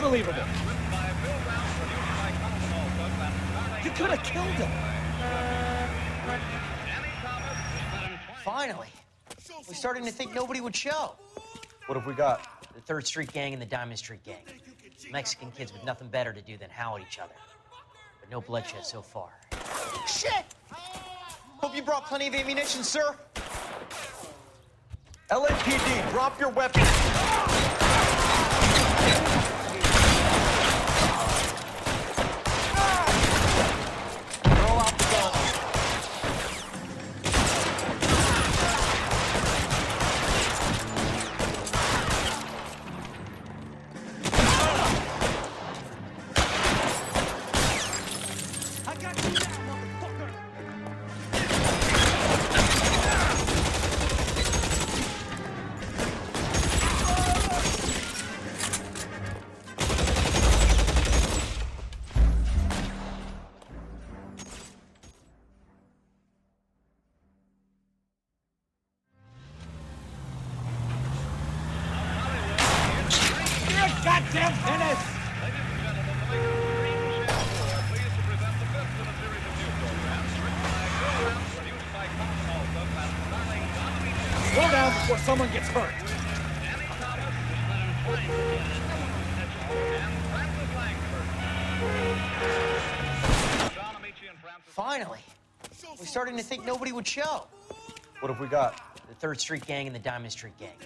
Unbelievable. You could have killed him. Finally. We're starting to think nobody would show. What have we got? The 3rd Street Gang and the Diamond Street Gang. Mexican kids with nothing better to do than howl at each other. But no bloodshed so far. Shit! Hope you brought plenty of ammunition, sir. LAPD, drop your weapons. Throw out the gun. I got you now, motherfucker. Goddamn Dennis! Slow down before someone gets hurt. Finally. We're starting to think nobody would show. What have we got? The 3rd Street Gang and the Diamond Street Gang.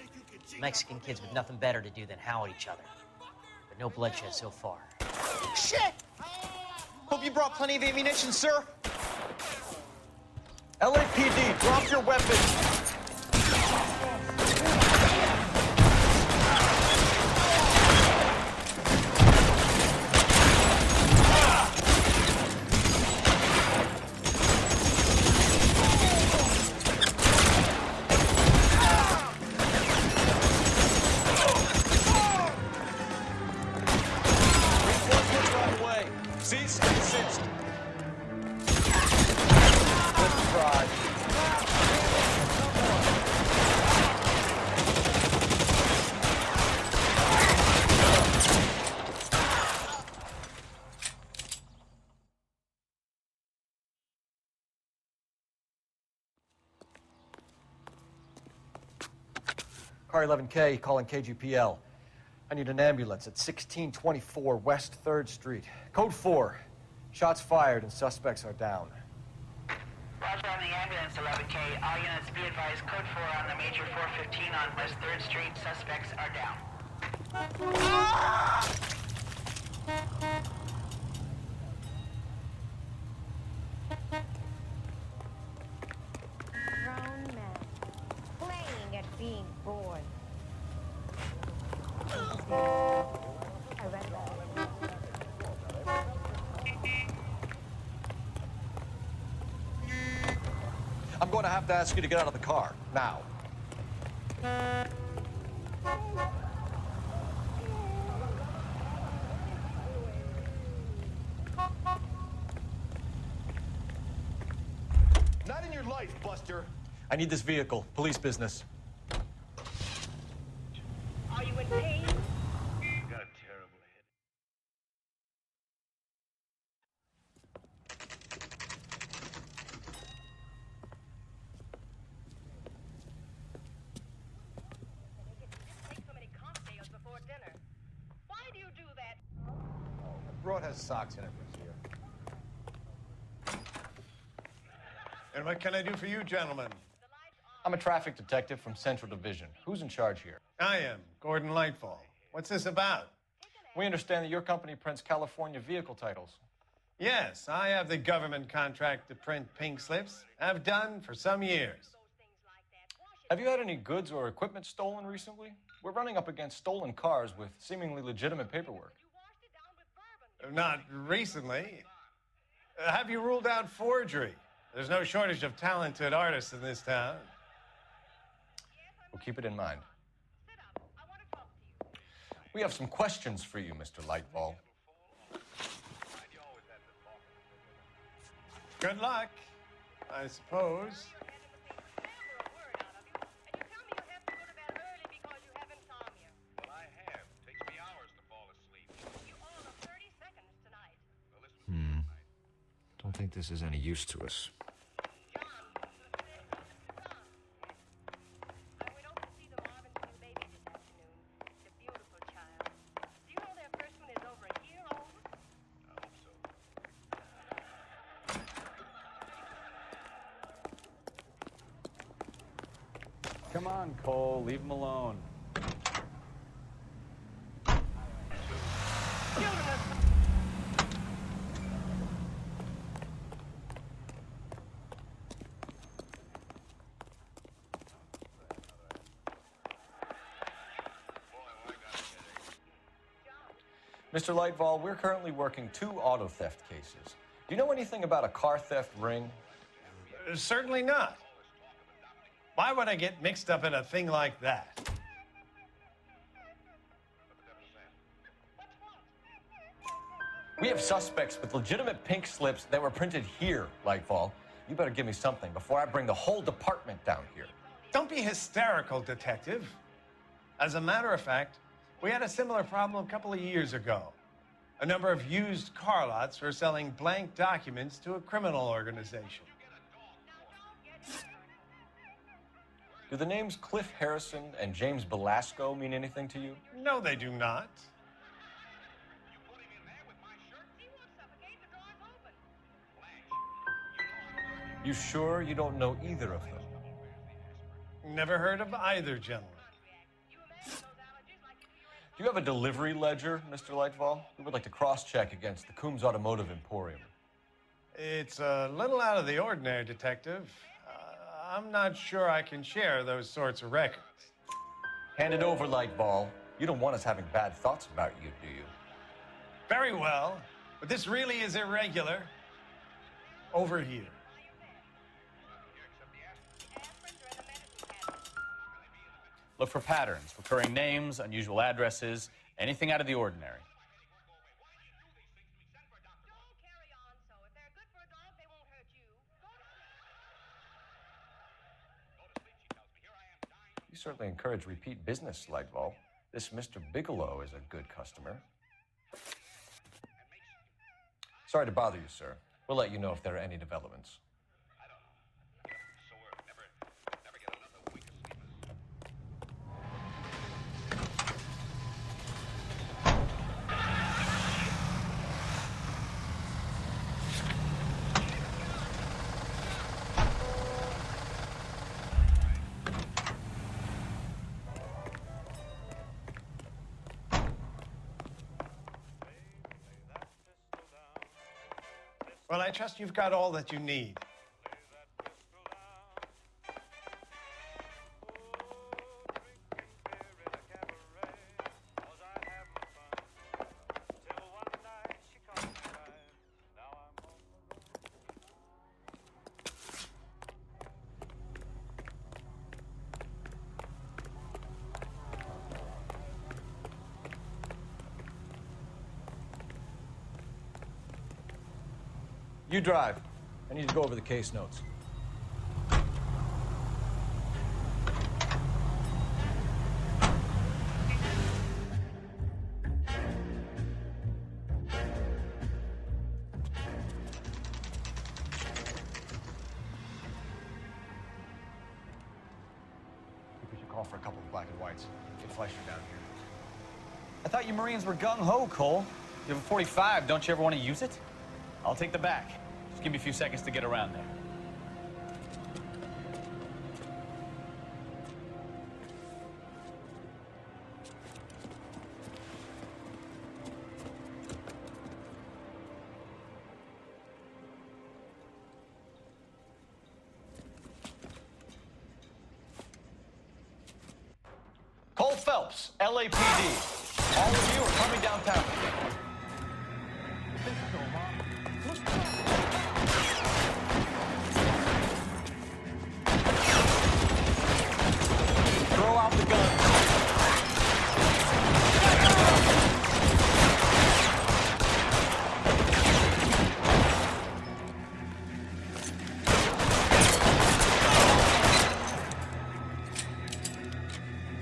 Mexican kids with nothing better to do than howl at each other. But no bloodshed so far. Shit! Hope you brought plenty of ammunition, sir. LAPD, drop your weapons. Cease and desist. Let's try. Car 11K, calling KGPL. I need an ambulance at 1624 West 3rd Street. Code 4. Shots fired and suspects are down. Roger on the ambulance, 11K. All units be advised, code 4 on the major 415 on West 3rd Street. Suspects are down. Grown men playing at being bored. I read that. I'm going to have to ask you to get out of the car, now. Not in your life, Buster. I need this vehicle. Police business. Are you in pain? You got a terrible head. Take so many cocktails before dinner. Why do you do that? The broad has socks in it for you. And what can I do for you, gentlemen? I'm a traffic detective from Central Division. Who's in charge here? I am, Gordon Lightfall. What's this about? We understand that your company prints California vehicle titles. Yes, I have the government contract to print pink slips. I've done for some years. Have you had any goods or equipment stolen recently? We're running up against stolen cars with seemingly legitimate paperwork. Not recently. Have you ruled out forgery? There's no shortage of talented artists in this town. We'll keep it in mind. We have some questions for you, Mr. Lightfall. Good luck, I suppose. Well, I have. It takes me hours to fall asleep. don't think this is any use to us. I went over to see the Marvin's new baby this afternoon. It's a beautiful child. Do you know their first one is over a year old? I hope so. Come on, Cole. Leave him alone. Mr. Lightval, we're currently working 2 auto theft cases. Do you know anything about a car theft ring? Certainly not. Why would I get mixed up in a thing like that? We have suspects with legitimate pink slips that were printed here, Lightval. You better give me something before I bring the whole department down here. Don't be hysterical, Detective. As a matter of fact, we had a similar problem a couple of years ago. A number of used car lots were selling blank documents to a criminal organization. Do the names Cliff Harrison and James Belasco mean anything to you? No, they do not. You sure you don't know either of them? Never heard of either gentleman. Do you have a delivery ledger, Mr. Lightval? We would like to cross-check against the Coombs Automotive Emporium. It's a little out of the ordinary, Detective. I'm not sure I can share those sorts of records. Hand it over, Lightval. You don't want us having bad thoughts about you, do you? Very well, but this really is irregular. Over here. Look for patterns, recurring names, unusual addresses, anything out of the ordinary. Don't carry on so. If they're good for a dog, they won't hurt you. You certainly encourage repeat business, Lightval. This Mr. Bigelow is a good customer. Sorry to bother you, sir. We'll let you know if there are any developments. Well, I trust you've got all that you need. You drive. I need to go over the case notes. I think we should call for a couple of black and whites. Get Fleischer down here. I thought you Marines were gung-ho, Cole. You have a 45. Don't you ever want to use it? I'll take the back. Just give me a few seconds to get around there. Cole Phelps, LAPD. All of you are coming downtown. Throw out the gun.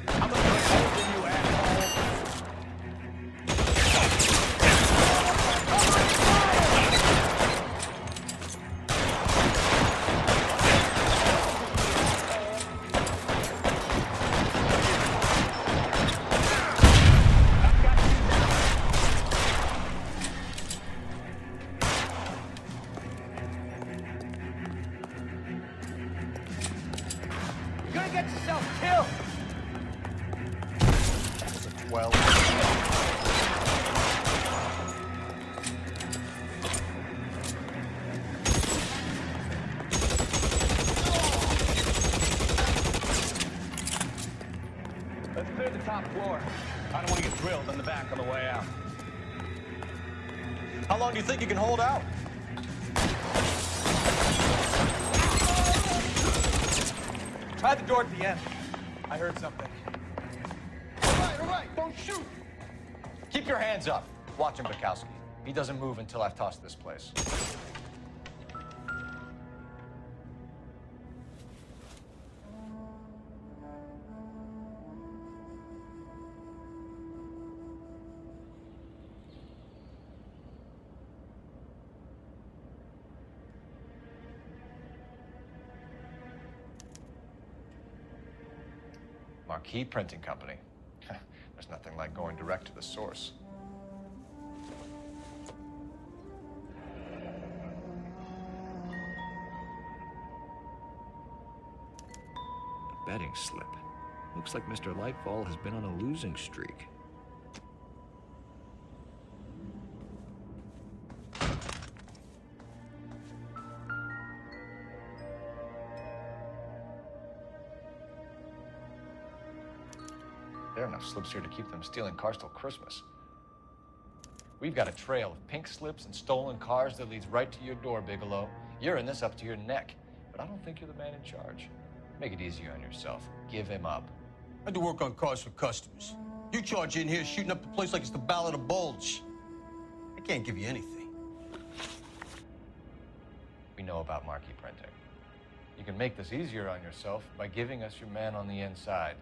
I'm gonna put holes in you, asshole. How long do you think you can hold out? Try the door at the end. I heard something. All right, don't shoot! Keep your hands up. Watch him, Bukowski. He doesn't move until I've tossed this place. Marquee Printing Company. There's nothing like going direct to the source. A betting slip. Looks like Mr. Lightfall has been on a losing streak. There are enough slips here to keep them stealing cars till Christmas. We've got a trail of pink slips and stolen cars that leads right to your door, Bigelow. You're in this up to your neck, but I don't think you're the man in charge. Make it easier on yourself. Give him up. I do work on cars for customers. You charge in here shooting up the place like it's the Ballad of Bulge. I can't give you anything. We know about marquee printing. You can make this easier on yourself by giving us your man on the inside.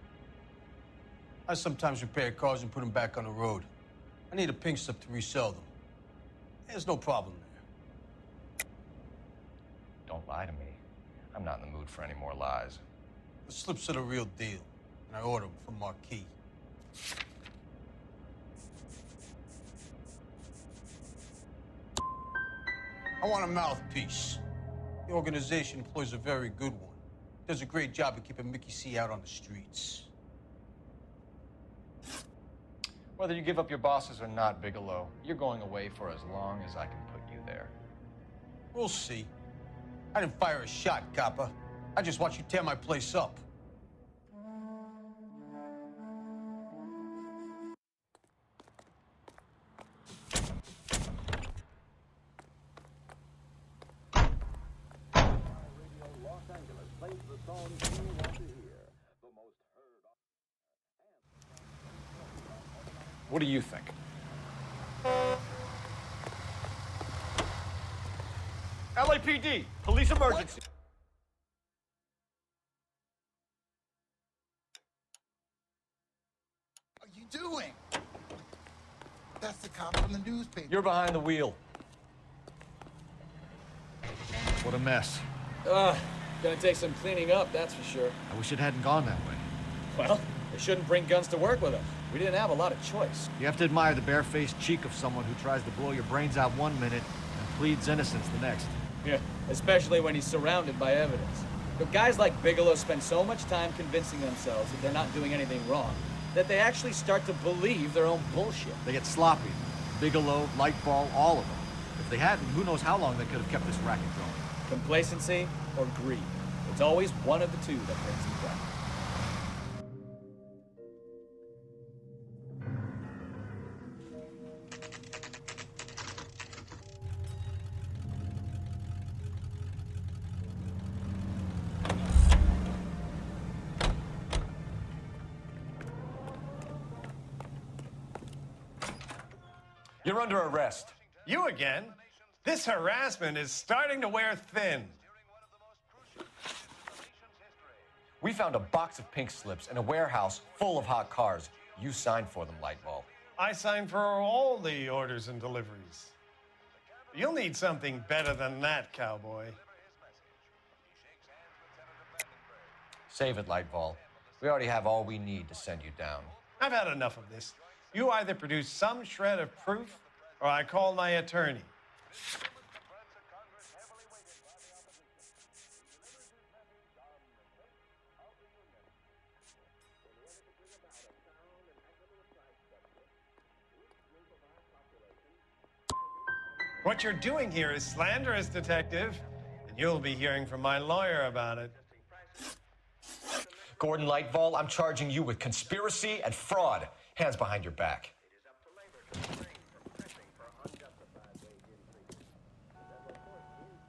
I sometimes repair cars and put them back on the road. I need a pink slip to resell them. There's no problem there. Don't lie to me. I'm not in the mood for any more lies. The slips are the real deal, and I order them from Marquis. I want a mouthpiece. The organization employs a very good one. Does a great job of keeping Mickey C out on the streets. Whether you give up your bosses or not, Bigelow, you're going away for as long as I can put you there. We'll see. I didn't fire a shot, copper. I just watched you tear my place up. What do you think? LAPD, police emergency. What are you doing? That's the cop from the newspaper. You're behind the wheel. What a mess. Gonna take some cleaning up, that's for sure. I wish it hadn't gone that way. Well, they shouldn't bring guns to work with us. We didn't have a lot of choice. You have to admire the barefaced cheek of someone who tries to blow your brains out one minute and pleads innocence the next. Yeah, especially when he's surrounded by evidence. But guys like Bigelow spend so much time convincing themselves that they're not doing anything wrong, that they actually start to believe their own bullshit. They get sloppy. Bigelow, Lightfall, all of them. If they hadn't, who knows how long they could have kept this racket going. Complacency or greed. It's always one of the two that brings them down. You're under arrest. You again? This harassment is starting to wear thin. We found a box of pink slips in a warehouse full of hot cars. You signed for them, Lightball. I signed for all the orders and deliveries. You'll need something better than that, cowboy. Save it, Lightball. We already have all we need to send you down. I've had enough of this. You either produce some shred of proof, or I call my attorney. What you're doing here is slanderous, detective, and you'll be hearing from my lawyer about it. Gordon Lightball, I'm charging you with conspiracy and fraud. Hands behind your back.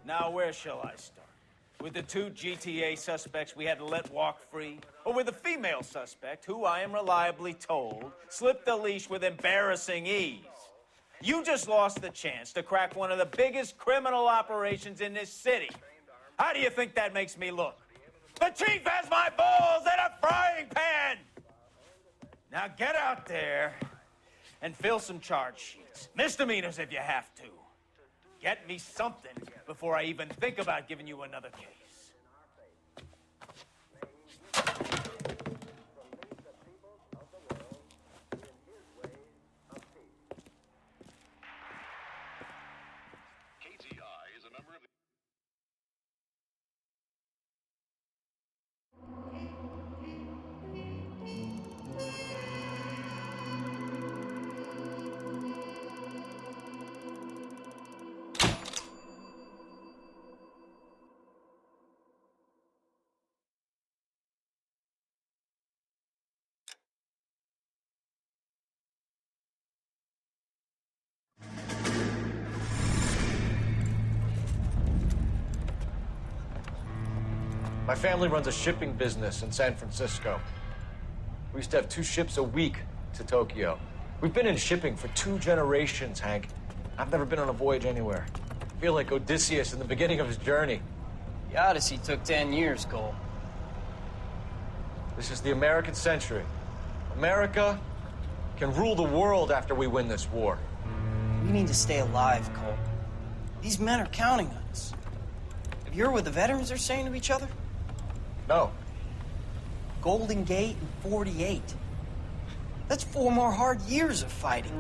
Now, where shall I start? With the 2 GTA suspects we had to let walk free? Or with the female suspect, who I am reliably told slipped the leash with embarrassing ease? You just lost the chance to crack one of the biggest criminal operations in this city. How do you think that makes me look? The chief has my balls in a frying pan! Now get out there and fill some charge sheets. Misdemeanors if you have to. Get me something before I even think about giving you another case. My family runs a shipping business in San Francisco. We used to have 2 ships a week to Tokyo. We've been in shipping for 2 generations, Hank. I've never been on a voyage anywhere. I feel like Odysseus in the beginning of his journey. The Odyssey took 10 years, Cole. This is the American century. America can rule the world after we win this war. We need to stay alive, Cole. These men are counting on us. Have you heard what the veterans are saying to each other? No. Golden Gate and 48. That's 4 more hard years of fighting.